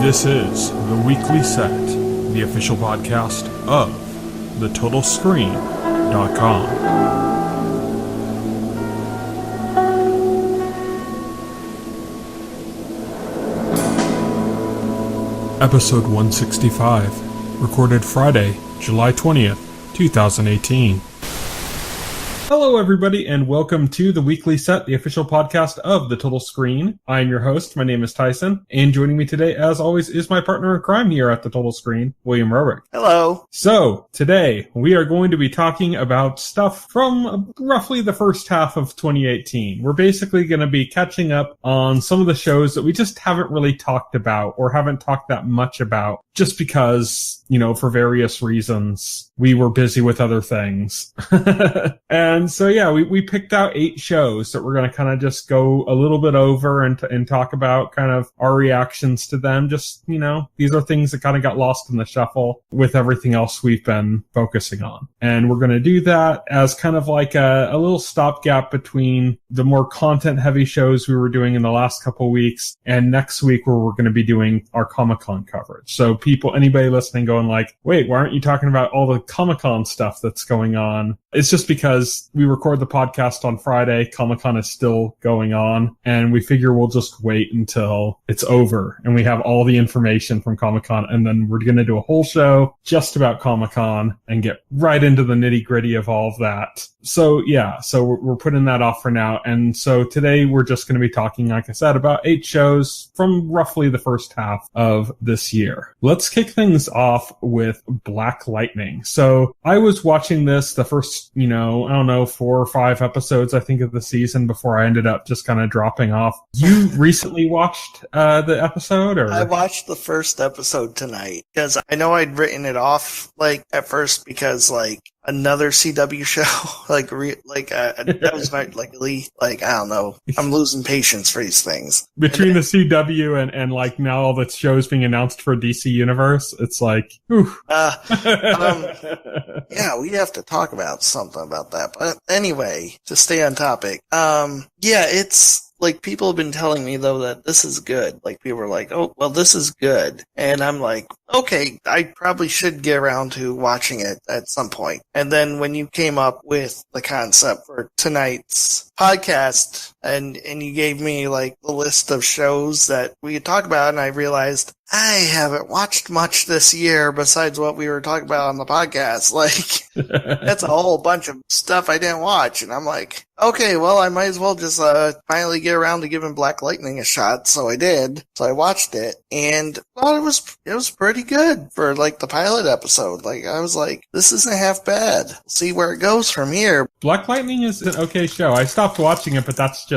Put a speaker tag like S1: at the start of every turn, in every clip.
S1: This is the Weekly Set, the official podcast of TheTotalScreen.com. Episode 165, recorded Friday, July 20th, 2018. Hello everybody, and welcome to the Weekly Set, the official podcast of The Total Screen. I am your host, my name is Tyson, and joining me today, as always, is my partner in crime here at The Total Screen, William Rohrig.
S2: Hello.
S1: So, today, we are going to be talking about stuff from roughly the first half of 2018. We're basically going to be catching up on some of the shows that we just haven't really talked about, or haven't talked that much about, just because, for various reasons, we were busy with other things. And so, yeah, we picked out 8 shows that we're going to kind of just go a little bit over and talk about kind of our reactions to them. Just, these are things that kind of got lost in the shuffle with everything else we've been focusing on. And we're going to do that as kind of like a little stopgap between the more content-heavy shows we were doing in the last couple weeks and next week where we're going to be doing our Comic-Con coverage. So anybody listening going like, wait, why aren't you talking about all the Comic-Con stuff that's going on? It's just because we record the podcast on Friday, Comic-Con is still going on, and we figure we'll just wait until it's over and we have all the information from Comic-Con, and then we're going to do a whole show just about Comic-Con and get right into the nitty-gritty of all of that. So we're putting that off for now. And so today we're just going to be talking, like I said, about 8 shows from roughly the first half of this year. Let's kick things off with Black Lightning. So I was watching this the first, 4 or 5 episodes, I think, of the season before I ended up just kind of dropping off. You recently watched the episode? Or?
S2: I watched the first episode tonight because I know I'd written it off at first because another CW show, that was my, I don't know. I'm losing patience for these things.
S1: Between the CW and now all the shows being announced for DC Universe, it's like, whew.
S2: Yeah, we have to talk about something about that. But anyway, to stay on topic, it's, people have been telling me, though, that this is good. People are like, oh, well, this is good. And I'm like, okay, I probably should get around to watching it at some point. And then when you came up with the concept for tonight's podcast, and you gave me, the list of shows that we could talk about, and I realized I haven't watched much this year besides what we were talking about on the podcast. That's a whole bunch of stuff I didn't watch. And I'm like, okay, well, I might as well just finally get around to giving Black Lightning a shot. So I did. So I watched it, and thought it was pretty good for the pilot episode. I was like, this isn't half bad. See where it goes from here.
S1: Black Lightning is an okay show. I stopped watching it, but that's just,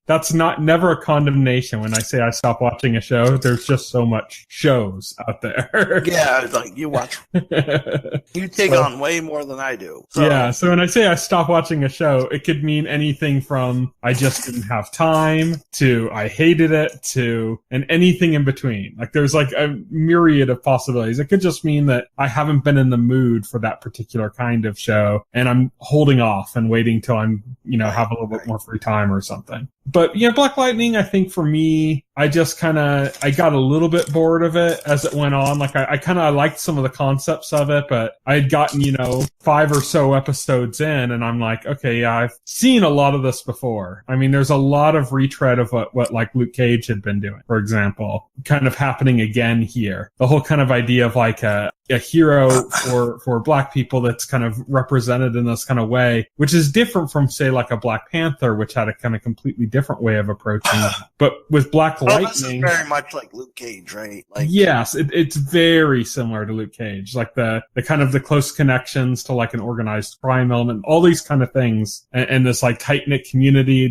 S1: that's never a condemnation when I say I stopped watching a show. There's just so much shows out there.
S2: Yeah, you watch. You take on way more than I do. So. Yeah,
S1: so when I say I stopped watching a show, it could mean anything from I just didn't have time to I hated it to and anything in between. There's a myriad of possibilities. It could just mean that I haven't been in the mood for that particular kind of show, and I'm holding off and waiting till I'm, have a little bit more free time or something. But yeah, Black Lightning, I think for me, I just I got a little bit bored of it as it went on. I liked some of the concepts of it, but I had gotten, 5 or so episodes in, and I'm like, okay, yeah, I've seen a lot of this before. There's a lot of retread of what Luke Cage had been doing, for example, kind of happening again here. The whole kind of idea of a hero for Black people that's kind of represented in this kind of way, which is different from, say, a Black Panther, which had a kind of completely different way of approaching it. But with Black Lightning...
S2: this is very much like Luke Cage, right?
S1: Yes, it's very similar to Luke Cage. The kind of the close connections to an organized crime element, all these kind of things, and this tight-knit community,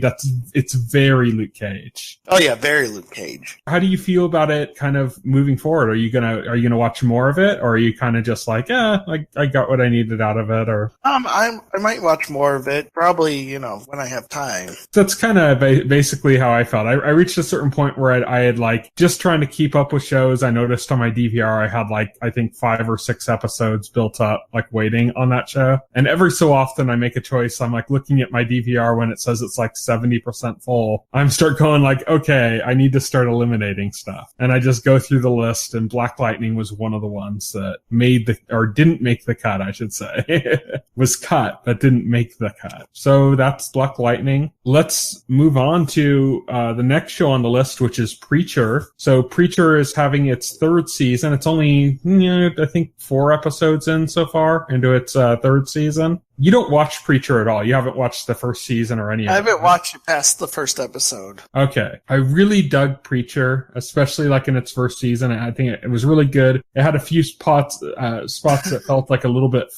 S1: it's very Luke Cage.
S2: Oh yeah, very Luke Cage.
S1: How do you feel about it kind of moving forward? Are you gonna watch more of it, or are you you kind of just like, I got what I needed out of it? Or
S2: I might watch more of it, probably, when I have time.
S1: That's kind of basically how I felt. I reached a certain point where I had like just trying to keep up with shows. I noticed on my DVR I had like I think 5 or 6 episodes built up, like waiting on that show. And every so often I make a choice. I'm like looking at my DVR when it says it's like 70% full. I'm start going like, okay, I need to start eliminating stuff. And I just go through the list, and Black Lightning was one of the ones that didn't make the cut, I should say. Was cut, but didn't make the cut. So that's Black Lightning. Let's move on to the next show on the list, which is Preacher. So Preacher is having its 3rd season. It's only, I think 4 episodes in so far into its 3rd season. You don't watch Preacher at all. You haven't watched the first season or any of it.
S2: I haven't watched it past the first episode.
S1: Okay. I really dug Preacher, especially like in its first season. I think it was really good. It had a few spots that felt like a little bit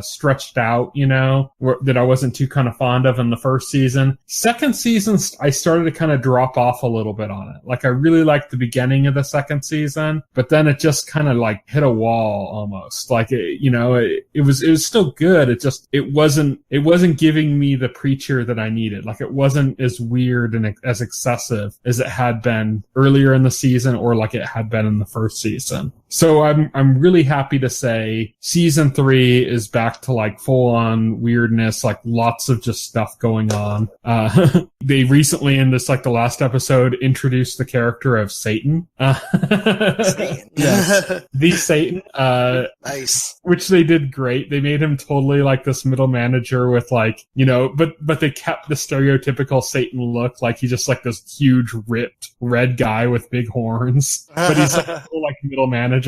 S1: stretched out, that I wasn't too kind of fond of in the first season. Second season, I started to kind of drop off a little bit on it. Like I really liked the beginning of the second season, but then it just kind of like hit a wall almost. Like it was still good. It wasn't giving me the Preacher that I needed. Like it wasn't as weird and as excessive as it had been earlier in the season or like it had been in the first season. So I'm really happy to say season 3 is back to like full on weirdness, like lots of just stuff going on. They recently in this, like the last episode, introduced the character of Satan.
S2: Satan.
S1: Yes. The Satan.
S2: Nice.
S1: Which they did great. They made him totally like this middle manager with like, but they kept the stereotypical Satan look. Like he's just like this huge ripped red guy with big horns, but he's like a like middle manager.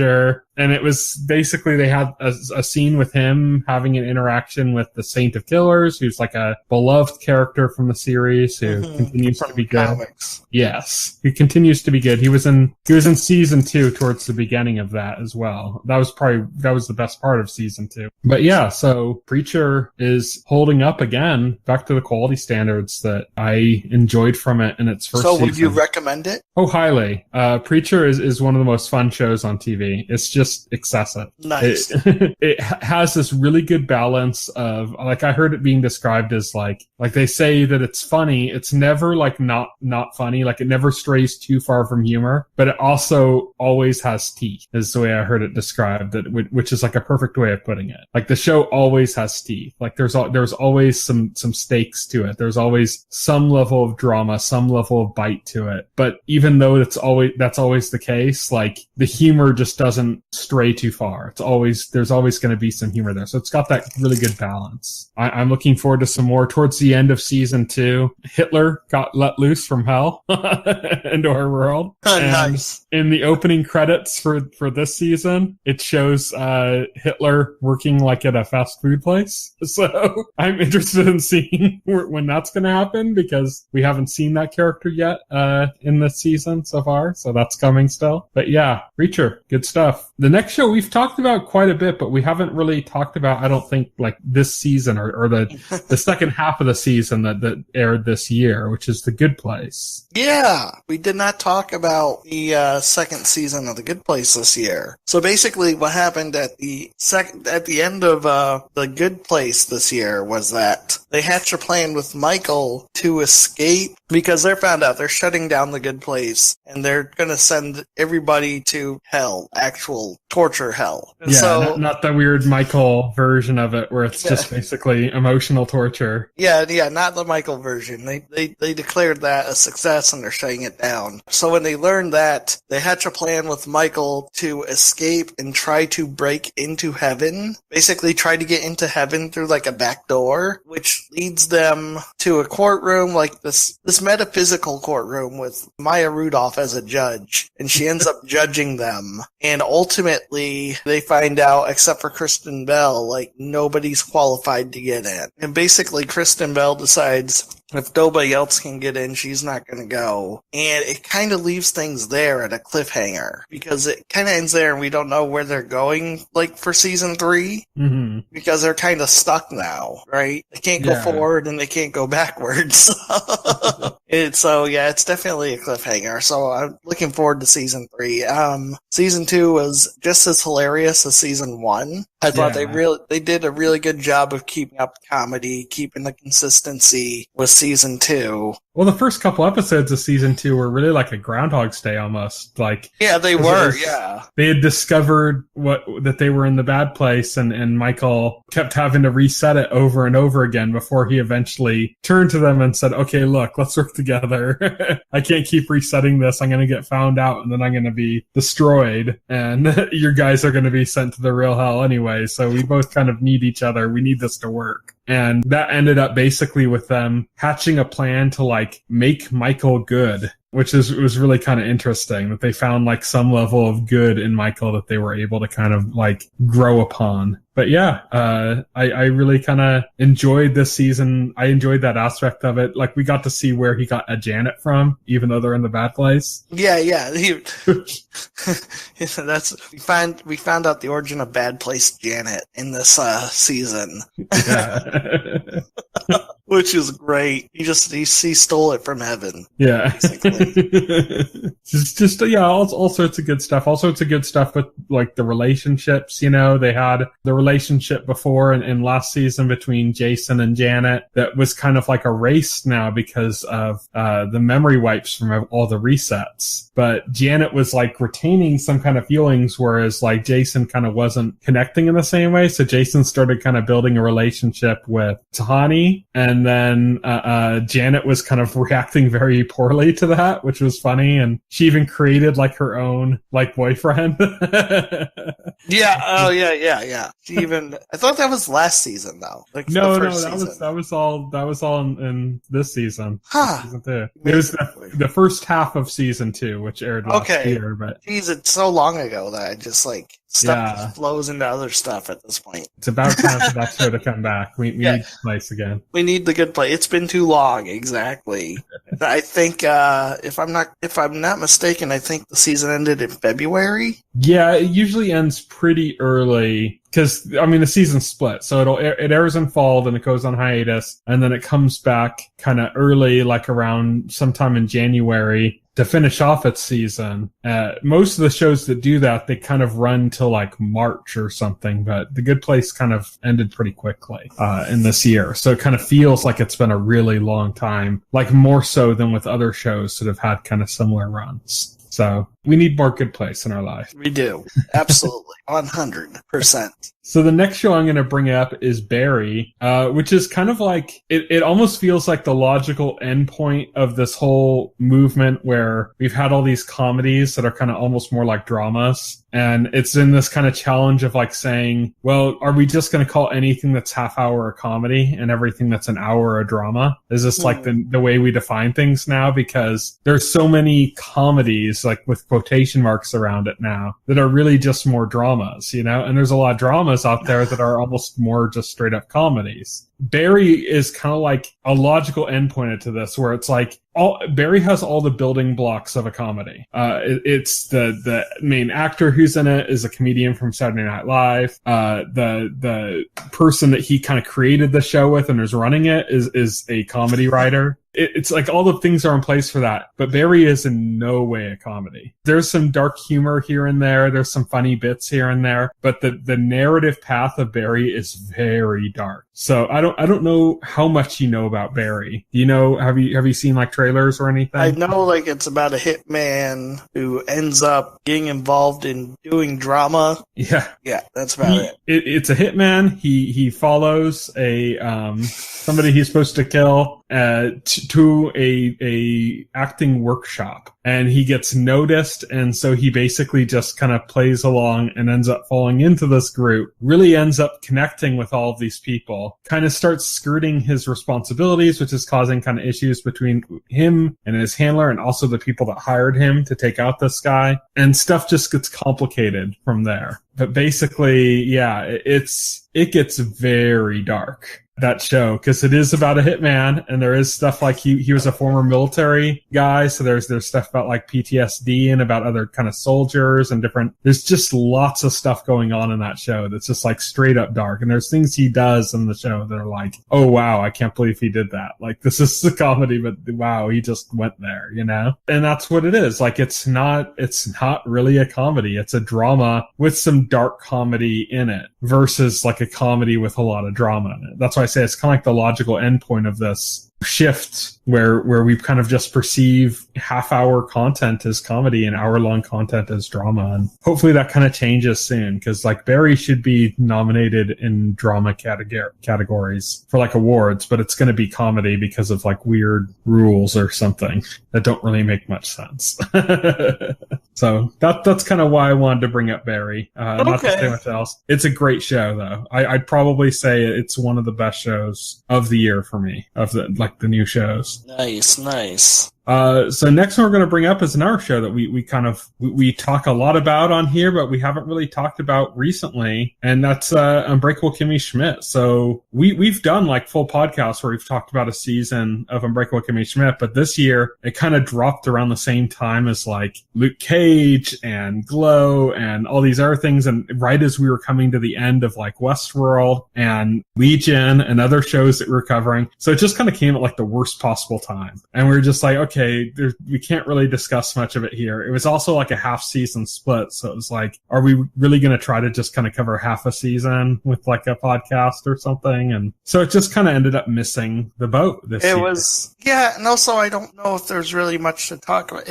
S1: And it was basically they had a scene with him having an interaction with the Saint of Killers, who's like a beloved character from the series who continues to be good.
S2: Comics.
S1: Yes, he continues to be good. He was in season 2 towards the beginning of that as well. That was the best part of season 2. But yeah, so Preacher is holding up again, back to the quality standards that I enjoyed from it in its first season.
S2: So would you recommend it?
S1: Oh, highly. Preacher is one of the most fun shows on TV. It's just excessive.
S2: Nice.
S1: It has this really good balance of, like, I heard it being described as like they say that it's funny. It's never like not funny. Like it never strays too far from humor, but it also always has teeth is the way I heard it described, which is like a perfect way of putting it. Like the show always has teeth. Like there's always some stakes to it. There's always some level of drama, some level of bite to it. But even though that's always the case, like the humor just doesn't stray too far. There's always going to be some humor there. So it's got that really good balance. I'm looking forward to some more. Towards the end of season 2, Hitler got let loose from hell into our world.
S2: Nice.
S1: In the opening credits for this season, it shows Hitler working like at a fast food place. So I'm interested in seeing when that's going to happen, because we haven't seen that character yet in this season so far. So that's coming still. But yeah, Preacher, good stuff. The next show we've talked about quite a bit, but we haven't really talked about, I don't think, like this season or the second half of the season that aired this year, which is The Good Place.
S2: Yeah, we did not talk about the second season of The Good Place this year. So basically what happened at the end of The Good Place this year was that they hatched a plan with Michael to escape, because they found out they're shutting down The Good Place and they're going to send everybody to hell, actual torture hell. And
S1: yeah, not the weird Michael version of it where it's just basically emotional torture.
S2: Yeah, not the Michael version. They declared that a success and they're shutting it down. So when they learned that, they hatch a plan with Michael to escape and try to break into heaven. Basically try to get into heaven through like a back door, which leads them to a courtroom, like this metaphysical courtroom with Maya Rudolph as a judge. And she ends up judging them. And ultimately, they find out, except for Kristen Bell, like nobody's qualified to get in. And basically, Kristen Bell decides if nobody else can get in, she's not going to go. And it kind of leaves things there at a cliffhanger, because it kind of ends there and we don't know where they're going, like for season 3, because they're kind of stuck now, right? They can't go forward and they can't go backwards. It's definitely a cliffhanger. So I'm looking forward to season 3. Season 2 was just as hilarious as season 1. I thought they did a really good job of keeping up the comedy, keeping the consistency with season 2.
S1: Well, the first couple episodes of season 2 were really like a Groundhog's Day almost. Like,
S2: yeah, they were. Yeah,
S1: they had discovered that they were in the bad place, and Michael kept having to reset it over and over again before he eventually turned to them and said, "Okay, look, let's work together. I can't keep resetting this. I'm going to get found out, and then I'm going to be destroyed, and you guys are going to be sent to the real hell anyway. So we both kind of need each other. We need this to work." And that ended up basically with them hatching a plan to like make Michael good, which was really kind of interesting that they found like some level of good in Michael that they were able to kind of like grow upon. But yeah, I really kind of enjoyed this season. I enjoyed that aspect of it. Like, we got to see where he got a Janet from, even though they're in the bad place.
S2: Yeah. We found out the origin of Bad Place Janet in this season. Yeah. Which is great. He stole it from heaven.
S1: Yeah. just all sorts of good stuff. All sorts of good stuff with like the relationships, you know. They had the relationship before in last season between Jason and Janet that was kind of like erased now because of the memory wipes from all the resets. But Janet was like retaining some kind of feelings, whereas like Jason kind of wasn't connecting in the same way. So Jason started kind of building a relationship with Tahani, and then Janet was kind of reacting very poorly to that, which was funny. And she even created like her own like boyfriend.
S2: Yeah. Oh, yeah. She even, I thought that was last season though. Like
S1: that was all in this season.
S2: Huh.
S1: Season 2. It was the first half of season 2, which aired last year. But
S2: geez, it's so long ago that I just like stuff just flows into other stuff at this point.
S1: It's about time for that show to come back. We need place again.
S2: We need the good play. It's been too long. Exactly. I think if I'm not mistaken, I think the season ended in February.
S1: Yeah, it usually ends pretty early because I mean the season's split, so it airs in fall, then it goes on hiatus, and then it comes back kind of early, like around sometime in January, to finish off its season. Most of the shows that do that, they kind of run till like March or something, but The Good Place kind of ended pretty quickly in this year. So it kind of feels like it's been a really long time, like more so than with other shows that have had kind of similar runs. So we need more Good Place in our life.
S2: We do. Absolutely. 100%.
S1: So the next show I'm going to bring up is Barry, which is kind of like, it almost feels like the logical endpoint of this whole movement where we've had all these comedies that are kind of almost more like dramas. And it's in this kind of challenge of like saying, well, are we just going to call anything that's half hour a comedy and everything that's an hour a drama? Is this like the way we define things now? Because there's so many comedies, like with quotation marks around it now, that are really just more dramas, you know? And there's a lot of dramas out there that are almost more just straight up comedies. Barry is kind of like a logical endpoint to this, where it's like Barry has all the building blocks of a comedy. It's the main actor who's in it is a comedian from Saturday Night Live. The person that he kind of created the show with and is running it is a comedy writer. It's like all the things are in place for that, but Barry is in no way a comedy. There's some dark humor here and there. There's some funny bits here and there, but the narrative path of Barry is very dark. So I don't know how much you know about Barry. Do you know, have you seen like trailers or anything?
S2: I know like it's about a hitman who ends up getting involved in doing drama.
S1: Yeah.
S2: Yeah, that's about it.
S1: It's a hitman. He follows a somebody he's supposed to kill to a acting workshop, and he gets noticed, and so he basically just kind of plays along and ends up falling into this group, really ends up connecting with all of these people, kind of starts skirting his responsibilities, which is causing kind of issues between him and his handler and also the people that hired him to take out this guy, and stuff just gets complicated from there. But basically, yeah, it's it gets very dark, that show, because it is about a hitman, and there is stuff like he was a former military guy, so there's stuff about like PTSD and about other kind of soldiers and there's just lots of stuff going on in that show that's just like straight up dark, and there's things he does in the show that are like, oh wow, I can't believe he did that. Like, this is a comedy, but wow, he just went there, you know? And that's what it is. Like, it's not really a comedy. It's a drama with some dark comedy in it versus like a comedy with a lot of drama in it. That's why I say it's kind of like the logical endpoint of this shift where we kind of just perceive half-hour content as comedy and hour-long content as drama. And hopefully that kind of changes soon, because like Barry should be nominated in drama categories for like awards, but it's going to be comedy because of like weird rules or something that don't really make much sense. So that's kind of why I wanted to bring up Barry. Not to say much else. It's a great show, though. I'd probably say it's one of the best shows of the year for me, of the new shows.
S2: Nice.
S1: So next one we're going to bring up is another show that we talk a lot about on here, but we haven't really talked about recently, and that's Unbreakable Kimmy Schmidt. So we've done like full podcasts where we've talked about a season of Unbreakable Kimmy Schmidt, but this year it kind of dropped around the same time as like Luke Cage and Glow and all these other things, and right as we were coming to the end of like Westworld and Legion and other shows that we were covering. So it just kind of came at like the worst possible time, and we were just like, okay, we can't really discuss much of it here. It was also like a half season split, so it was like, are we really going to try to just kind of cover half a season with like a podcast or something? And so it just kind of ended up missing the boat this year.
S2: And also I don't know if there's really much to talk about.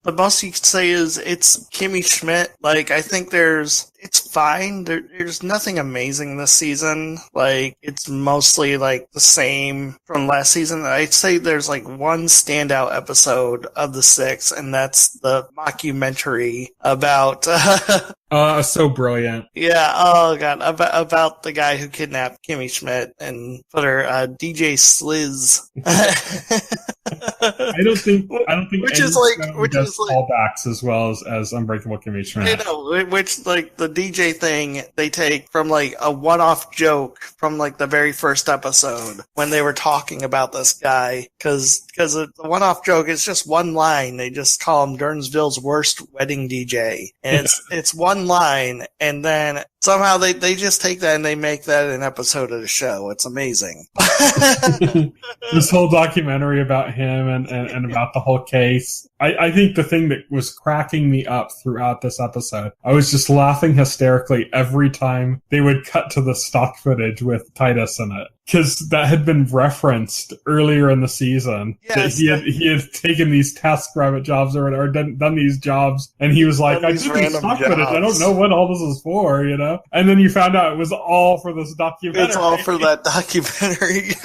S2: The most you could say is it's Kimmy Schmidt. Like, I think it's fine. There's nothing amazing this season. Like, it's mostly like the same from last season. I'd say there's like one standout episode of the 6, and that's the mockumentary about
S1: so brilliant.
S2: Yeah, oh god, about the guy who kidnapped Kimmy Schmidt and put her DJ Sliz.
S1: I don't think
S2: which is
S1: callbacks as well as Unbreakable Kimmy Schmidt.
S2: I know, which like the DJ thing they take from like a one-off joke from like the very first episode when they were talking about this guy, because the one-off joke is just one line. They just call him Durnsville's worst wedding DJ, and it's one line, and then somehow they just take that and they make that an episode of the show. It's amazing.
S1: This whole documentary about him and about the whole case. I think the thing that was cracking me up throughout this episode, I was just laughing hysterically every time they would cut to the stock footage with Titus in it. Because that had been referenced earlier in the season. Yes, that he had taken these TaskRabbit jobs or done these jobs, and he was like, I did these stock footage, I don't know what all this is for, you know? And then you found out it was all for this documentary.
S2: It's all for that documentary.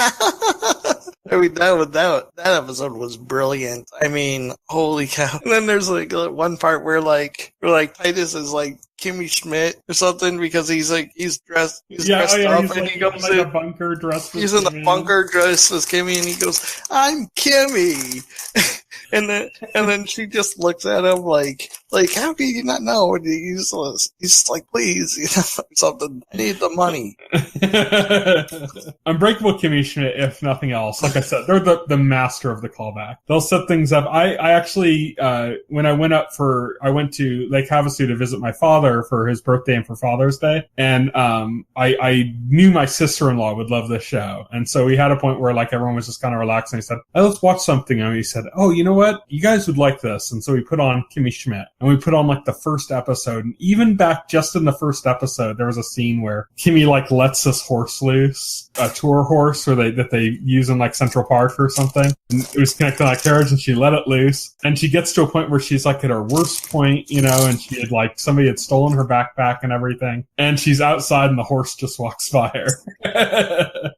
S2: I mean, that episode was brilliant. I mean, holy cow. And then there's like one part where Titus is like Kimmy Schmidt or something, because he's dressed up, and he goes in a bunker dress. He's in the bunker dressed as Kimmy, and he goes, "I'm Kimmy." And then she just looks at him like how can you not know? And he's just like, please, you know, something. I need the money.
S1: Unbreakable Kimmy Schmidt, if nothing else, like I said, they're the master of the callback. They'll set things up. I actually, when I went to Lake Havasu to visit my father for his birthday and for Father's Day, and I knew my sister-in-law would love this show, and so we had a point where like everyone was just kind of relaxing. He said, "Hey, let's watch something," and he said, "Oh, you know what? You guys would like this." And so we put on Kimmy Schmidt, and we put on like the first episode. And even back just in the first episode, there was a scene where Kimmy like lets this horse loose, a tour horse that they use in like Central Park or something. And it was connected on a carriage, and she let it loose. And she gets to a point where she's like at her worst point, you know, and she had like somebody had stolen her backpack and everything. And she's outside, and the horse just walks by her.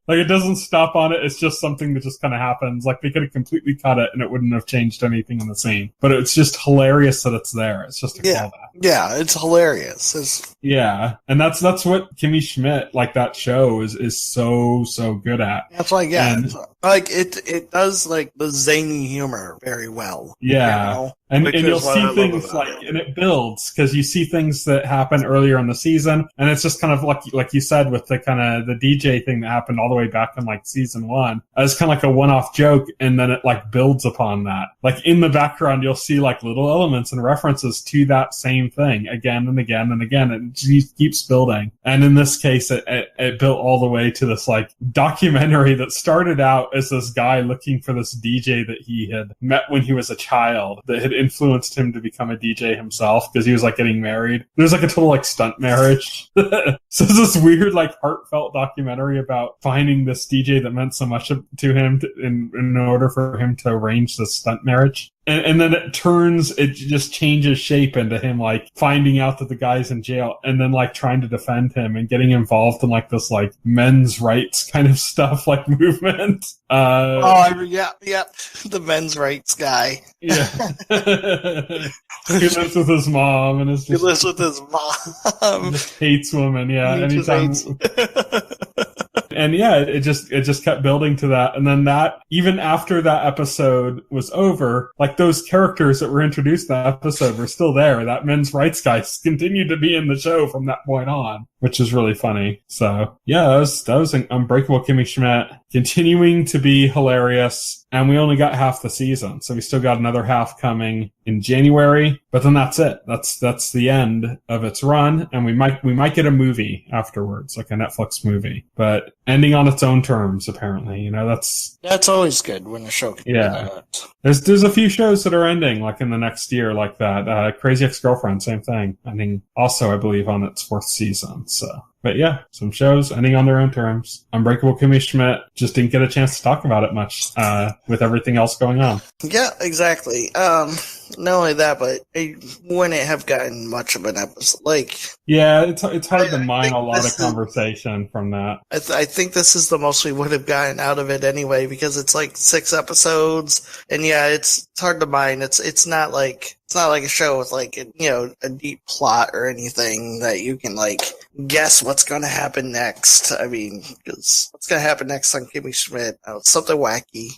S1: Like, it doesn't stop on it. It's just something that just kind of happens. Like, they could have completely cut it, and it wouldn't have changed anything in the scene. But it's just hilarious that it's there. It's just a callback.
S2: Yeah, it's hilarious.
S1: Yeah, and that's what Kimmy Schmidt, like that show, is so good at.
S2: That's like, yeah, like it does like the zany humor very well.
S1: Yeah.
S2: You know?
S1: And you'll see things and it builds because you see things that happen earlier in the season, and it's just kind of like you said with the kind of the DJ thing that happened all the way back in like season 1. It's kind of like a one-off joke, and then it like builds upon that. Like in the background, you'll see like little elements and references to that same thing again and again and again. It just keeps building. And in this case, it built all the way to this like documentary that started out as this guy looking for this DJ that he had met when he was a child that had influenced him to become a DJ himself because he was like getting married. There's like a total like stunt marriage. So it's this weird like heartfelt documentary about finding this DJ that meant so much to him in order for him to arrange this stunt marriage. And then it just changes shape into him, like, finding out that the guy's in jail and then, like, trying to defend him and getting involved in, like, this, like, men's rights kind of stuff, like, movement.
S2: Yeah. The men's rights guy.
S1: Yeah. He lives with his mom and
S2: he lives with his mom.
S1: Just hates women, yeah. Anytime. And yeah, it just kept building to that. And then that, even after that episode was over, like those characters that were introduced in that episode were still there. That men's rights guy continued to be in the show from that point on, which is really funny. So yeah, that was an Unbreakable Kimmy Schmidt, continuing to be hilarious. And we only got half the season, so we still got another half coming in January. But then that's it. That's the end of its run, and we might get a movie afterwards, like a Netflix movie, but ending on its own terms. Apparently, you know, that's
S2: always good when a show can do that.
S1: There's a few shows that are ending like in the next year, like that. Crazy Ex-Girlfriend, same thing, ending also, I believe, on its 4th season. So. But yeah, some shows ending on their own terms. Unbreakable Kimmy Schmidt just didn't get a chance to talk about it much with everything else going on.
S2: Yeah, exactly. Not only that, but it wouldn't have gotten much of an episode. Like,
S1: yeah, it's hard to mine a lot of conversation from that.
S2: I think this is the most we would have gotten out of it anyway, because it's like 6 episodes, and yeah, it's hard to mine. It's not like a show with like a deep plot or anything that you can like guess what's going to happen next. I mean, because what's going to happen next on Kimmy Schmidt? Oh, it's something wacky.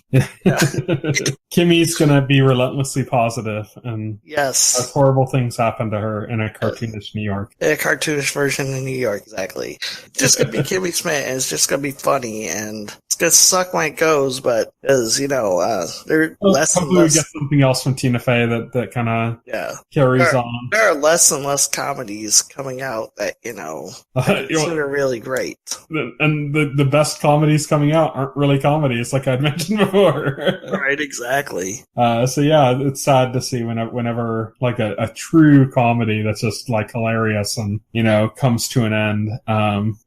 S1: Kimmy's going to be relentlessly positive, and
S2: yes,
S1: horrible things happen to her in a cartoonish New York.
S2: A cartoonish version in New York, exactly. Just going to be Kimmy Schmidt, and it's just going to be funny, and it's going to suck when it goes, but as they're less and less.
S1: We get something else from Tina Fey that kind of carries on.
S2: There are less and less comedies coming out that are really great.
S1: And the best comedies coming out aren't really comedies, like I'd mentioned before.
S2: Right, exactly.
S1: So yeah, it's sad to see whenever like a true comedy that's just like hilarious and comes to an end.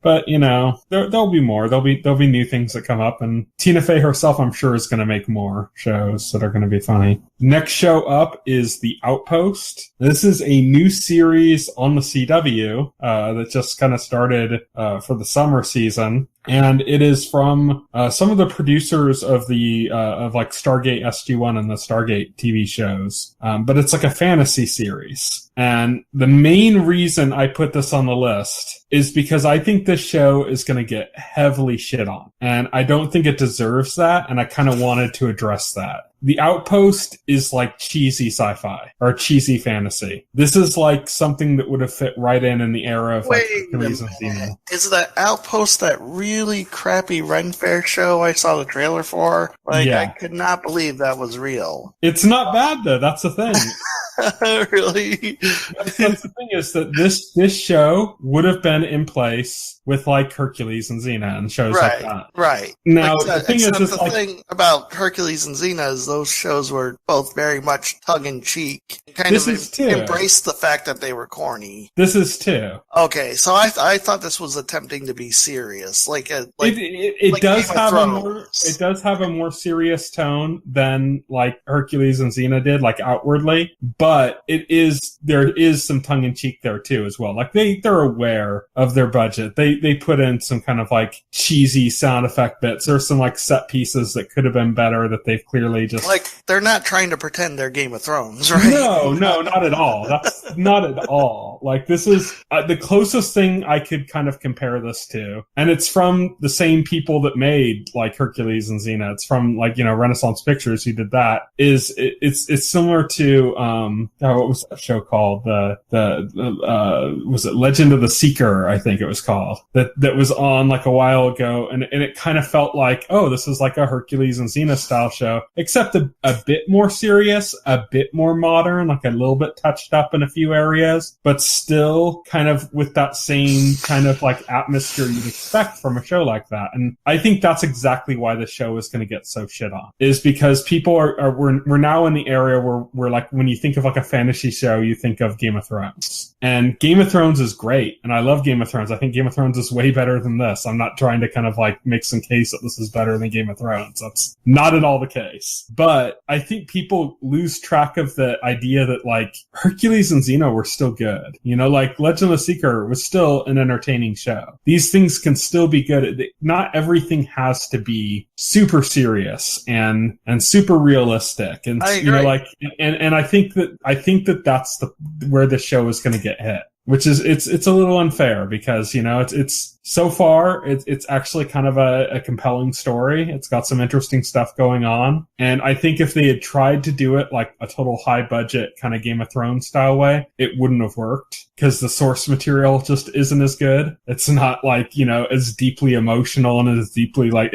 S1: But there'll be more. There'll be new things that come up, and Tina Fey herself, I'm sure, is going to make more shows that are going to be funny. Next show up is The Outpost. This is a new series on the CW that just kind of started for the summer season. And it is from some of the producers of of like Stargate SG-1 and the Stargate TV shows. But it's like a fantasy series. And the main reason I put this on the list is because I think this show is going to get heavily shit on. And I don't think it deserves that. And I kind of wanted to address that. The Outpost is like cheesy sci-fi or cheesy fantasy. This is like something that would have fit right in the era of like Hercules and Xena.
S2: Is the Outpost that really crappy Ren Fair show I saw the trailer for? Like, yeah. I could not believe that was real.
S1: It's not bad though. That's the thing.
S2: Really?
S1: That's the thing is that this show would have been in place with like Hercules and Xena and shows like that.
S2: Right.
S1: Now the thing is,
S2: the thing about Hercules and Xena is those shows were both very much tongue in cheek. Kind of embraced the fact that they were corny.
S1: This is too.
S2: Okay, so I thought this was attempting to be serious,
S1: it does have a more serious tone than like Hercules and Xena did, like outwardly. But there is some tongue in cheek there too as well. Like they're aware of their budget. They put in some kind of like cheesy sound effect bits. There's some like set pieces that could have been better that they've clearly just
S2: like they're not trying to pretend they're Game of Thrones, right?
S1: No, not at all. That's not at all. Like, this is the closest thing I could kind of compare this to. And it's from the same people that made, like, Hercules and Xena. It's from, like, Renaissance Pictures who did that. It's similar to, what was that show called? Was it Legend of the Seeker, I think it was called. That was on, like, a while ago. And it kind of felt like, oh, this is like a Hercules and Xena style show, except a bit more serious, a bit more modern, like a little bit touched up in a few areas, but still kind of with that same kind of like atmosphere you'd expect from a show like that. And I think that's exactly why the show is going to get so shit on, is because people we're now in the area where like when you think of like a fantasy show, you think of Game of Thrones. And Game of Thrones is great, and I love Game of Thrones. I think Game of Thrones is way better than this. I'm not trying to kind of like make some case that this is better than Game of Thrones. That's not at all the case. But I think people lose track of the idea that like Hercules and Xena were still good. Like Legend of the Seeker was still an entertaining show. These things can still be good. Not everything has to be super serious and super realistic. And and I think that that's where the show is going to get hit. Which is, it's a little unfair because, it's so far, it's actually kind of a compelling story. It's got some interesting stuff going on. And I think if they had tried to do it like a total high budget kind of Game of Thrones style way, it wouldn't have worked because the source material just isn't as good. It's not like, as deeply emotional and as deeply like,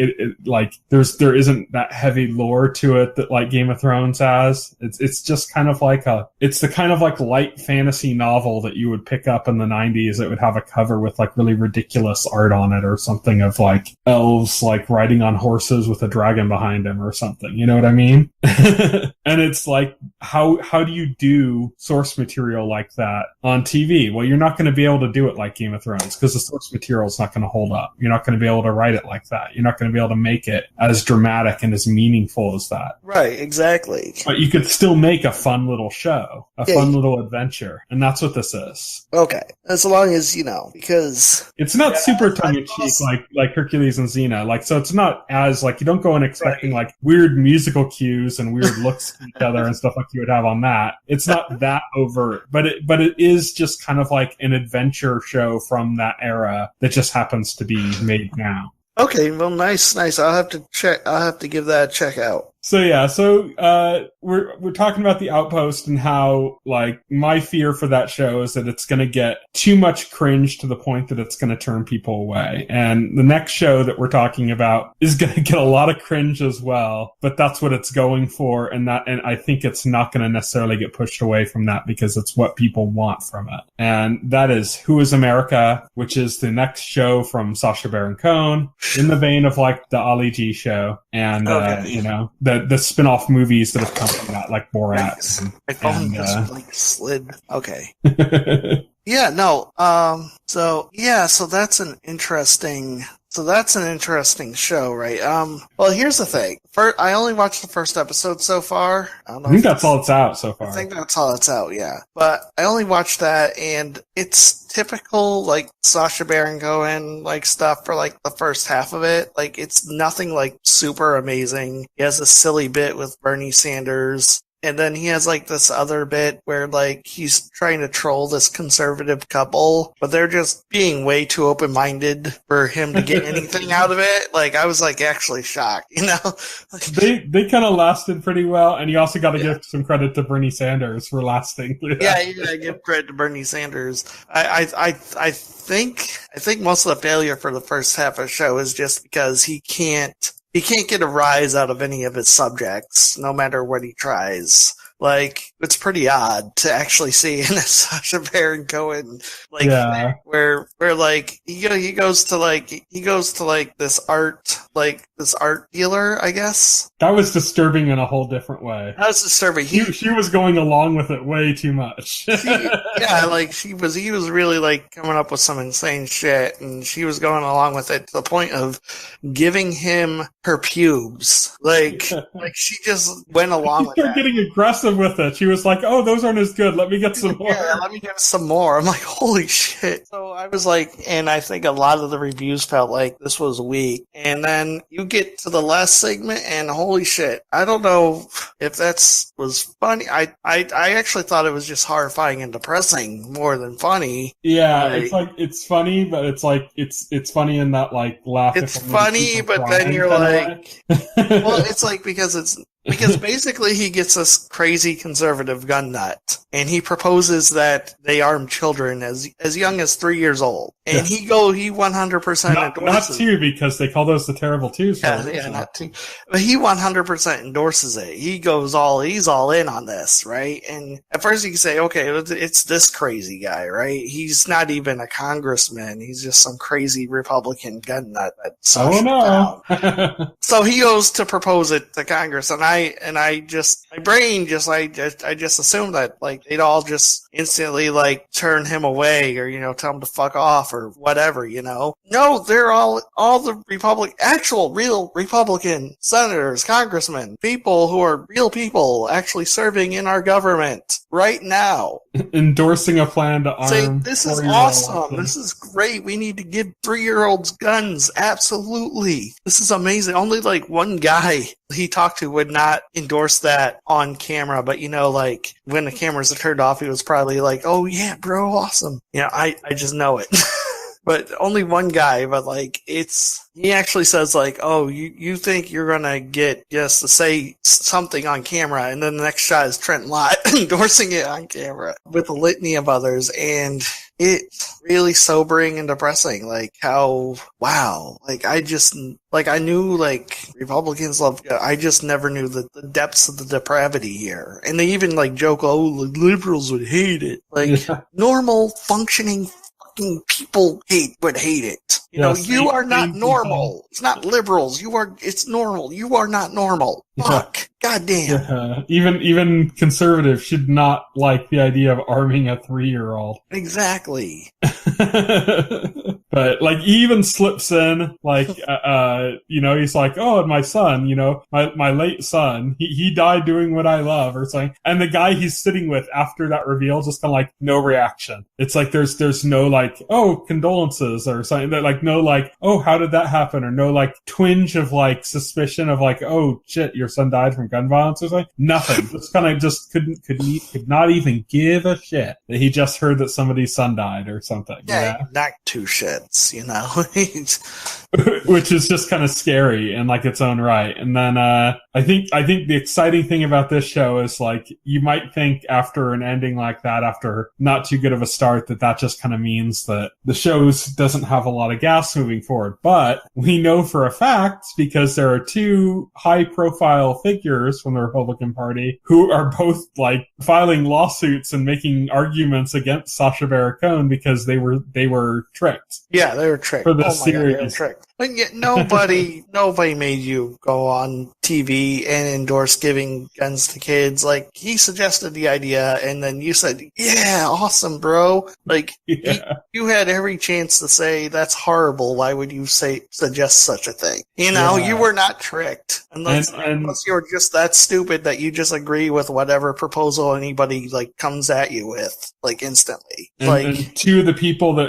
S1: there isn't that heavy lore to it that like Game of Thrones has. It's just kind of like it's the kind of like light fantasy novel that you would pick up in the 90s. It would have a cover with like really ridiculous art on it or something of like elves like riding on horses with a dragon behind them or something. You know what I mean? And it's like, how do you do source material like that on TV? Well, you're not going to be able to do it like Game of Thrones because the source material is not going to hold up. You're not going to be able to write it like that. You're not going to be able to make it as dramatic and as meaningful as that.
S2: Right, exactly.
S1: But you could still make a fun little show, fun little adventure. And that's what this is.
S2: Okay. As long as, because...
S1: It's not super tongue-in-cheek like Hercules and Xena. Like, so it's not as, like, you don't go in expecting, like, weird musical cues and weird looks at each other and stuff like you would have on that. It's not that overt, but it is just kind of like an adventure show from that era that just happens to be made now.
S2: Okay, well, nice. I'll have to give that a check out.
S1: So we're talking about the Outpost and how like my fear for that show is that it's going to get too much cringe to the point that it's going to turn people away. And the next show that we're talking about is going to get a lot of cringe as well, but that's what it's going for. And I think it's not going to necessarily get pushed away from that because it's what people want from it. And that is Who is America, which is the next show from Sacha Baron Cohen in the vein of like the Ali G show and, the spin-off movies that have come from that, like Borat.
S2: My phone just like slid. Okay. Yeah, no. So that's an interesting show, right? Well, here's the thing. I only watched the first episode so far.
S1: I think that's all it's out so far.
S2: I think that's all it's out, yeah. But I only watched that, and it's typical, like, Sacha Baron Cohen, like, stuff for, like, the first half of it. Like, it's nothing, like, super amazing. He has a silly bit with Bernie Sanders. And then he has, like, this other bit where, like, he's trying to troll this conservative couple, but they're just being way too open-minded for him to get anything out of it. Like, I was, like, actually shocked, Like,
S1: they kind of lasted pretty well, and you also got to give some credit to Bernie Sanders for lasting.
S2: Yeah, you gotta give credit to Bernie Sanders. I think most of the failure for the first half of the show is just because he can't get a rise out of any of his subjects, no matter what he tries. Like, it's pretty odd to actually see in a Sacha Baron Cohen, like, where like, he goes to this art dealer, I guess.
S1: That was disturbing in a whole different way.
S2: That was disturbing.
S1: She was going along with it way too much.
S2: He was really, like, coming up with some insane shit, and she was going along with it to the point of giving him her pubes. Like she just went along with that.
S1: Getting aggressive aggressive with it. She was like, "Oh, those aren't as good. Let me get some more."
S2: Yeah, let me get some more. I'm like, holy shit. So I was like, and I think a lot of the reviews felt like this was weak. And then you get to the last segment, and holy shit, I don't know if was funny. I actually thought it was just horrifying and depressing more than funny.
S1: Yeah, it's funny, but it's funny in that like laugh.
S2: It's funny, but then you're like, well, it's like because basically he gets this crazy conservative gun nut, and he proposes that they arm children as young as 3 years old, and he 100% endorses.
S1: Not 2, because they call those the terrible 2s.
S2: Yeah, not 2. But he 100% endorses it. He's all in on this, right? And at first you can say, okay, it's this crazy guy, right? He's not even a congressman. He's just some crazy Republican gun nut that
S1: oh no.
S2: So he goes to propose it to Congress, and I just assumed that like they'd all just instantly like turn him away or tell him to fuck off or whatever, No, they're all the real Republican senators, congressmen, people who are real people actually serving in our government right now,
S1: endorsing a plan to arm.
S2: Saying this is awesome. This is great. We need to give 3-year-olds guns. Absolutely, this is amazing. Only like one guy he talked to would not endorse that on camera, but like when the cameras are turned off, he was probably like, "Oh yeah, bro, awesome." I just know it. But only one guy, but like he actually says like, "Oh, you think you're gonna get just to say something on camera," and then the next shot is Trent Lott endorsing it on camera with a litany of others, and it's really sobering and depressing. Like how like I knew like Republicans love. I just never knew the depths of the depravity here, and they even like joke, "Oh, liberals would hate it." Like normal functioning people would hate it. You are not normal. It's not liberals. It's normal. You are not normal. Fuck. Goddamn.
S1: Yeah. Even conservatives should not like the idea of arming a 3-year-old.
S2: Exactly.
S1: But like he even slips in like he's like, "Oh, and my son, my late son, he died doing what I love," or something. And the guy he's sitting with after that reveal just kind of like no reaction. It's like there's no like, "Oh, condolences," or something. That like no like, "Oh, how did that happen?" or no like twinge of like suspicion of like, "Oh shit, your son died from gun violence," or something. Nothing. Just kind of just could not even give a shit that he just heard that somebody's son died or something.
S2: Yeah, not 2 shits,
S1: Which is just kind of scary in like its own right. And then I think the exciting thing about this show is like you might think after an ending like that, after not too good of a start, that just kind of means that the show doesn't have a lot of gas moving forward. But we know for a fact, because there are 2 high-profile figures from the Republican Party who are both like filing lawsuits and making arguments against Sacha Baron Cohen because they were tricked.
S2: Yeah, they were tricked.
S1: For the series.
S2: God, they were tricked. But yet nobody made you go on TV and endorse giving guns to kids. Like, he suggested the idea, and then you said, "Yeah, awesome, bro." Like, you had every chance to say, "That's horrible. Why would you suggest such a thing?" You were not tricked. Unless you're just that stupid that you just agree with whatever proposal anybody, like, comes at you with, like, instantly.
S1: And to the people that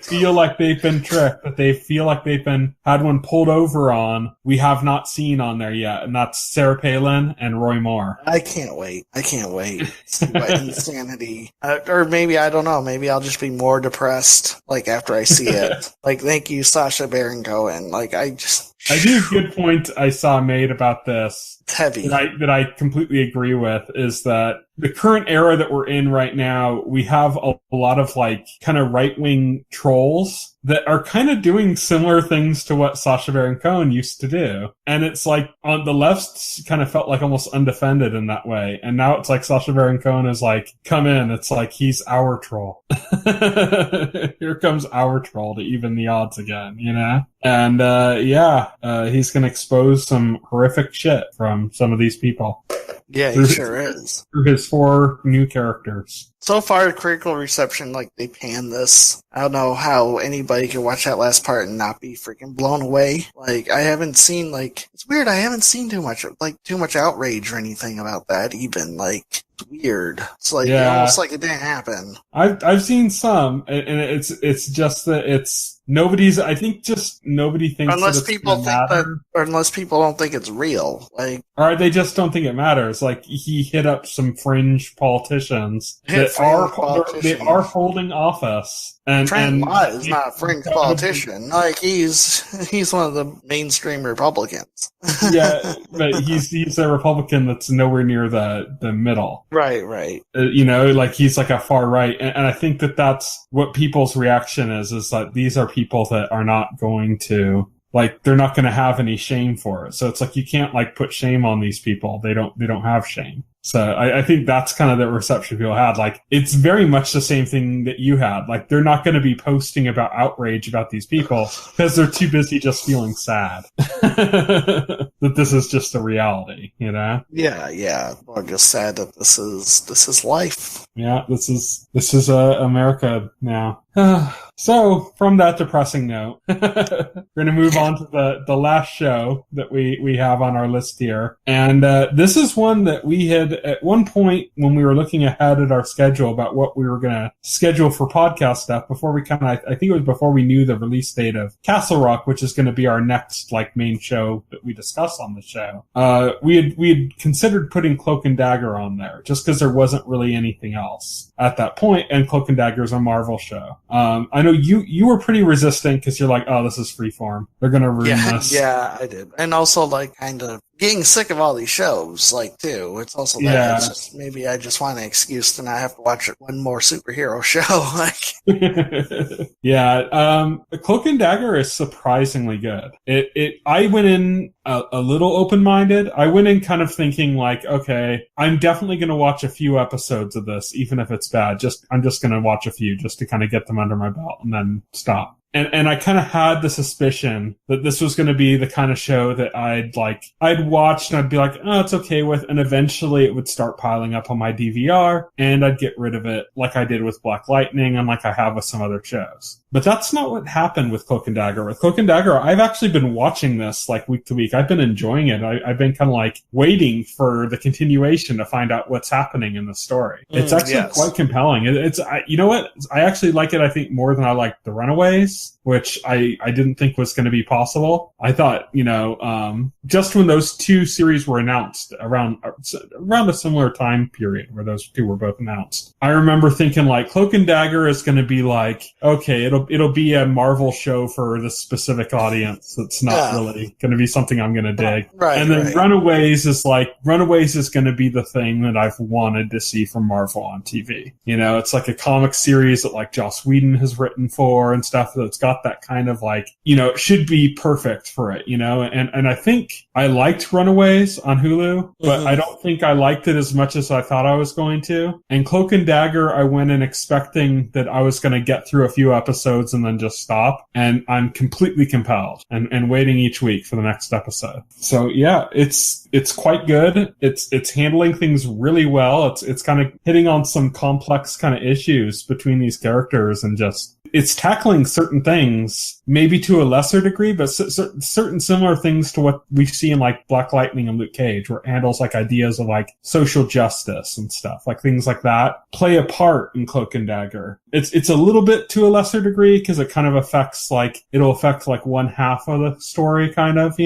S1: feel like they've been tricked, that they feel like they've had one pulled over on, we have not seen on there yet, and that's Sarah Palin and Roy Moore.
S2: I can't wait. See what insanity. Or maybe, I don't know, maybe I'll just be more depressed, like, after I see it. Like, thank you, Sacha Baron Cohen. Like, I
S1: do a good point I saw made about this.
S2: It's heavy.
S1: That I completely agree with is that the current era that we're in right now, we have a lot of like kind of right-wing trolls that are kind of doing similar things to what Sacha Baron Cohen used to do. And it's like on the left kind of felt like almost undefended in that way. And now it's like Sacha Baron Cohen is like, come in. It's like he's our troll. Here comes our troll to even the odds again, And he's going to expose some horrific shit from some of these people.
S2: Yeah, he sure is.
S1: Through his 4 new characters.
S2: So far, critical reception, like, they panned this. I don't know how anybody could watch that last part and not be freaking blown away. Like, I haven't seen, like, it's weird. I haven't seen too much outrage or anything about that. Even like, it's weird. It's like almost like it didn't happen.
S1: I've seen some, and it's just that I think just nobody thinks
S2: unless
S1: that
S2: people
S1: think
S2: that, or unless people don't think it's real,
S1: or they just don't think it matters. Like, he hit up some fringe politicians that are holding office. And
S2: Trent Lott is not a fringe politician. Like, he's one of the mainstream Republicans.
S1: Yeah, but he's a Republican that's nowhere near the middle.
S2: Right.
S1: Like, he's like a far right, and I think that's what people's reaction is that these are people that are not going to, like, they're not going to have any shame for it. So it's like, you can't like put shame on these people. They don't have shame. So I think that's kind of the reception people had. Like, it's very much the same thing that you had. Like, they're not going to be posting about outrage about these people because they're too busy just feeling sad that this is just a reality,
S2: Yeah. Or just sad that this is life.
S1: Yeah, this is America now. So, from that depressing note, we're going to move on to the last show that we have on our list here. And this is one that we had, at one point when we were looking ahead at our schedule about what we were going to schedule for podcast stuff, before we I think it was before we knew the release date of Castle Rock, which is going to be our next like main show that we discuss on the show. We had considered putting Cloak and Dagger on there, just because there wasn't really anything else at that point, and Cloak and Dagger is a Marvel show. I know you were pretty resistant because you're like, oh, this is freeform. They're going to ruin this.
S2: Yeah, I did. And also, like, kind of getting sick of all these shows, like, too. It's also that.
S1: Yeah.
S2: It's just, maybe I just want an excuse to not have to watch one more superhero show.
S1: Yeah. Cloak and Dagger is surprisingly good. I went in a little open-minded. I went in kind of thinking like, okay, I'm definitely going to watch a few episodes of this, even if it's bad. I'm just going to watch a few just to kind of get them under my belt and then stop. And I kind of had the suspicion that this was going to be the kind of show that I'd watch and I'd be like, oh, it's okay with, and eventually it would start piling up on my DVR and I'd get rid of it like I did with Black Lightning and like I have with some other shows. But that's not what happened with Cloak and Dagger. With Cloak and Dagger, I've actually been watching this like week to week. I've been enjoying it. I've been kind of like waiting for the continuation to find out what's happening in the story. It's actually quite compelling. You know what? I actually like it, I think, more than I like The Runaways, which I didn't think was going to be possible. I thought, just when those two series were announced around a similar time period where those two were both announced, I remember thinking like Cloak and Dagger is going to be like, okay, it'll be a Marvel show for the specific audience. That's not really going to be something I'm going to dig.
S2: Right.
S1: And then Runaways is going to be the thing that I've wanted to see from Marvel on TV. It's like a comic series that like Joss Whedon has written for and stuff that's got that kind of like, it should be perfect for it, and I think I liked Runaways on Hulu, but I don't think I liked it as much as I thought I was going to. And Cloak and Dagger, I went in expecting that I was going to get through a few episodes and then just stop, and I'm completely compelled and waiting each week for the next episode. So yeah, it's quite good. It's handling things really well. It's kind of hitting on some complex kind of issues between these characters, and just it's tackling certain things, maybe to a lesser degree, but certain similar things to what we see in like Black Lightning and Luke Cage, where it handles like ideas of like social justice and stuff, like things like that play a part in Cloak and Dagger. It's a little bit to a lesser degree because it kind of it'll affect like one half of the story, kind of,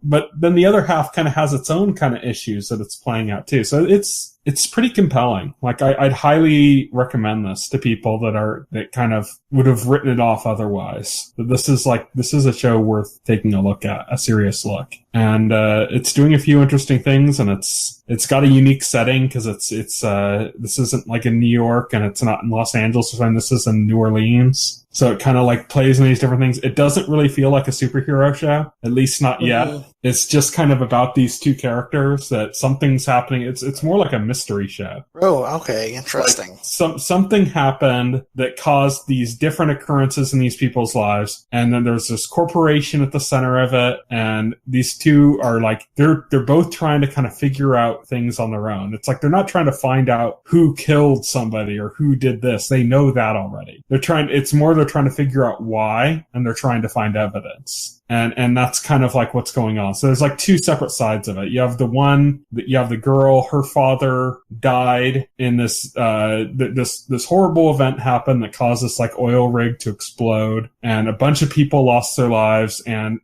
S1: but then the other half kind of has its own kind of issues that it's playing out too. So it's pretty compelling. Like I'd highly recommend this to people that kind of would have written it off otherwise. But this is a show worth taking a look at, a serious look. And it's doing a few interesting things, and it's got a unique setting because this isn't like in New York, and it's not in Los Angeles, and this is in New Orleans. So it kind of like plays in these different things. It doesn't really feel like a superhero show, at least not yet. It's just kind of about these two characters that something's happening. It's more like a mystery show.
S2: Oh, okay. Interesting.
S1: Like something happened that caused these different occurrences in these people's lives. And then there's this corporation at the center of it. And these two are like, they're both trying to kind of figure out things on their own. It's like, they're not trying to find out who killed somebody or who did this. They know that already. They're trying to figure out why, and they're trying to find evidence. And that's kind of like what's going on. So there's like two separate sides of it. You have the girl, her father died in this horrible event happened that caused this like oil rig to explode, and a bunch of people lost their lives. And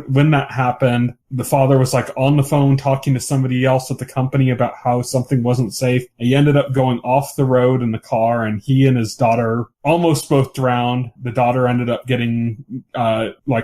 S1: when that happened, the father was like on the phone talking to somebody else at the company about how something wasn't safe. He ended up going off the road in the car, and he and his daughter almost both drowned. The daughter ended up getting,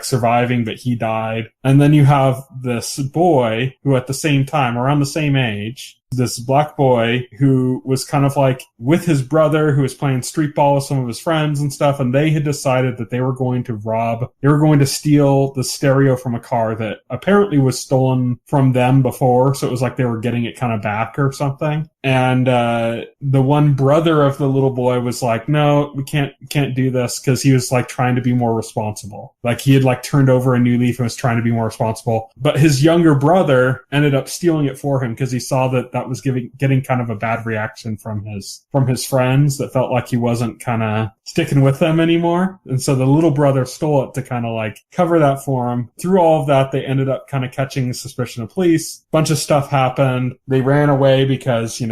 S1: surviving, but he died. And then you have this boy who at the same time, around the same age, this black boy who was kind of like with his brother who was playing street ball with some of his friends and stuff, and they had decided that they were going to steal the stereo from a car that apparently was stolen from them before, so it was like they were getting it kind of back or something. And the one brother of the little boy was like, no, we can't do this, because he was like trying to be more responsible. Like he had like turned over a new leaf and was trying to be more responsible. But his younger brother ended up stealing it for him because he saw that was getting kind of a bad reaction from his friends that felt like he wasn't kind of sticking with them anymore. And so the little brother stole it to kind of like cover that for him. Through all of that, they ended up kind of catching suspicion of police. Bunch of stuff happened. They ran away because,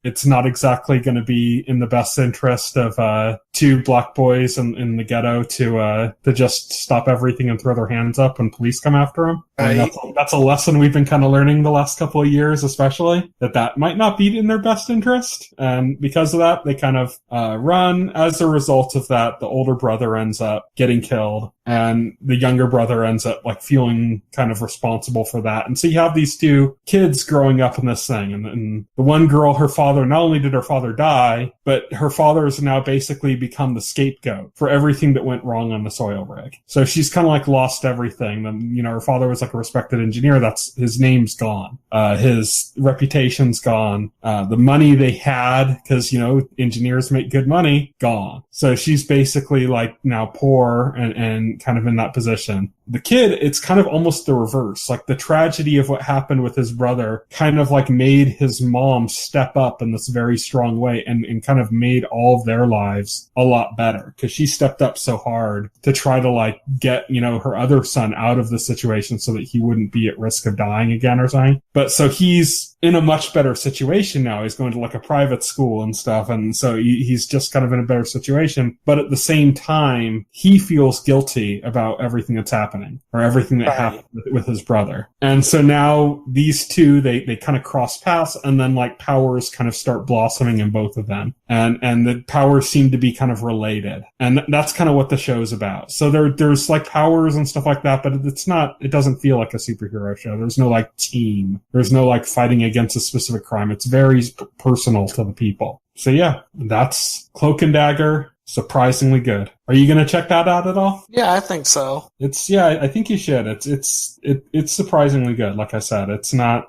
S1: it's not exactly going to be in the best interest of two black boys in the ghetto to just stop everything and throw their hands up when police come after them. Right. That's a lesson we've been kind of learning the last couple of years, especially, that might not be in their best interest. And because of that, they kind of run. As a result of that, the older brother ends up getting killed, and the younger brother ends up like feeling kind of responsible for that. And so you have these two kids growing up in this thing, and the one girl, her father, not only did her father die, but her father has now basically become the scapegoat for everything that went wrong on the oil rig. So she's kind of like lost everything. Her father was like a respected engineer. His name's gone. His reputation's gone. The money they had, because, engineers make good money, gone. So she's basically like now poor and kind of in that position. The kid, it's kind of almost the reverse. Like the tragedy of what happened with his brother kind of like made his mom step up in this very strong way and kind of made all of their lives a lot better, because she stepped up so hard to try to like get, her other son out of the situation so that he wouldn't be at risk of dying again or something. But so he's in a much better situation now. He's going to like a private school and stuff. And so he's just kind of in a better situation. But at the same time, he feels guilty about everything that's happening, or everything that happened with his brother. And so now these two, they kind of cross paths, and then like powers kind of start blossoming in both of them. And the powers seem to be kind of related. And that's kind of what the show's about. So there's like powers and stuff like that, but it doesn't feel like a superhero show. There's no like team. There's no like fighting against a specific crime. It's very personal to the people. So yeah, that's Cloak and Dagger. Surprisingly good. Are you going to check that out at all?
S2: Yeah, I think so.
S1: I think you should. It's surprisingly good. Like I said, it's not,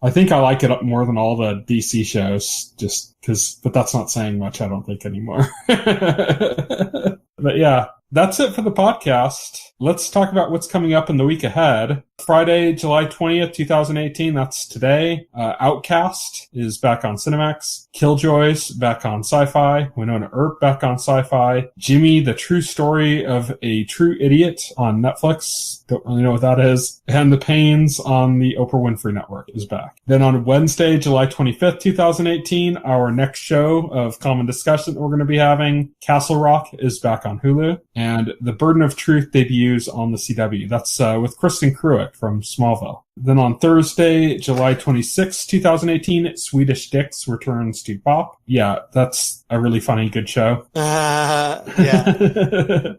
S1: I think I like it up more than all the DC shows, but that's not saying much, I don't think, anymore. But yeah, that's it for the podcast. Let's talk about what's coming up in the week ahead. Friday, July 20th, 2018, that's today. Outcast is back on Cinemax. Killjoys back on Sci-Fi. Winona Earp back on Sci-Fi. Jimmy, the True Story of a True Idiot on Netflix. Don't really know what that is. And The Pains on the Oprah Winfrey Network is back. Then on Wednesday, July 25th, 2018, our next show of Common Discussion that we're going to be having, Castle Rock, is back on Hulu. And The Burden of Truth debuts on the CW. That's with Kristen Cruick from Smallville. Then on Thursday, July 26, 2018, Swedish Dicks returns to Pop. Yeah, that's a really funny, good show.
S2: Yeah.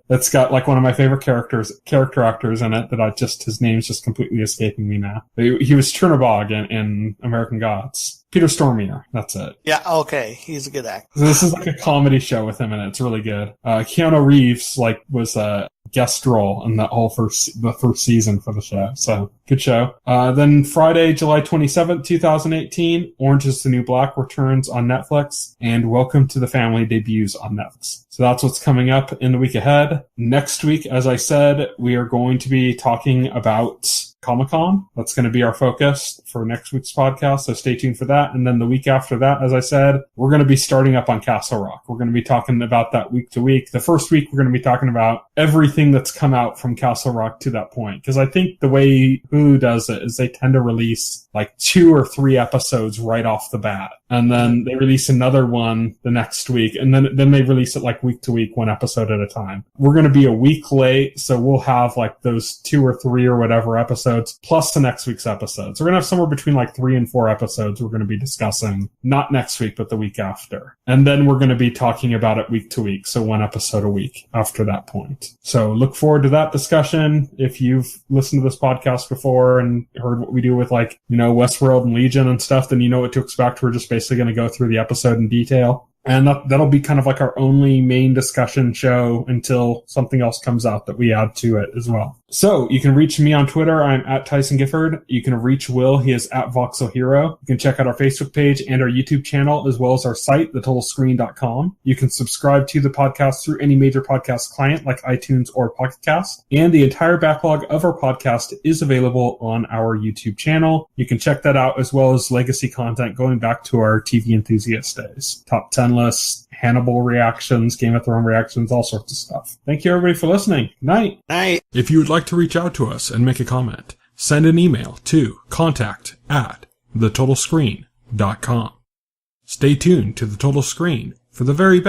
S1: That's got like one of my favorite character actors in it that his name's just completely escaping me now. He was Chernobog in American Gods. Peter Stormare, that's it.
S2: Yeah, okay. He's a good actor.
S1: So this is like a comedy show with him in it. It's really good. Keanu Reeves was a guest role in the first season for the show. So good show. Then Friday, July 27th, 2018, Orange is the New Black returns on Netflix, and Welcome to the Family debuts on Netflix. So that's what's coming up in the week ahead. Next week, as I said, we are going to be talking about Comic-Con. That's going to be our focus for next week's podcast, so stay tuned for that. And then the week after that, as I said, we're going to be starting up on Castle Rock. We're going to be talking about that week to week. The first week, we're going to be talking about everything that's come out from Castle Rock to that point. Because I think the way Hulu does it is they tend to release like 2 or 3 episodes right off the bat. And then they release another one the next week. And then they release it like week to week, 1 episode at a time. We're going to be a week late, so we'll have like those 2 or 3 or whatever episodes plus the next week's episode. So we're going to have somewhere between like 3 and 4 episodes we're going to be discussing, not next week, but the week after. And then we're going to be talking about it week to week. So 1 episode a week after that point. So look forward to that discussion. If you've listened to this podcast before and heard what we do with like, Westworld and Legion and stuff, then you know what to expect. We're just basically going to go through the episode in detail. And that'll be kind of like our only main discussion show until something else comes out that we add to it as well. So you can reach me on Twitter. I'm at Tyson Gifford. You can reach Will. He is at Voxel Hero. You can check out our Facebook page and our YouTube channel, as well as our site, thetotalscreen.com. You can subscribe to the podcast through any major podcast client like iTunes or Pocket Cast. And the entire backlog of our podcast is available on our YouTube channel. You can check that out, as well as legacy content going back to our TV enthusiast days. Top 10 lists, Hannibal reactions, Game of Thrones reactions, all sorts of stuff. Thank you, everybody, for listening. Good night.
S2: Night.
S1: If you would like to reach out to us and make a comment, send an email to contact@thetotalscreen.com. Stay tuned to The Total Screen for the very best.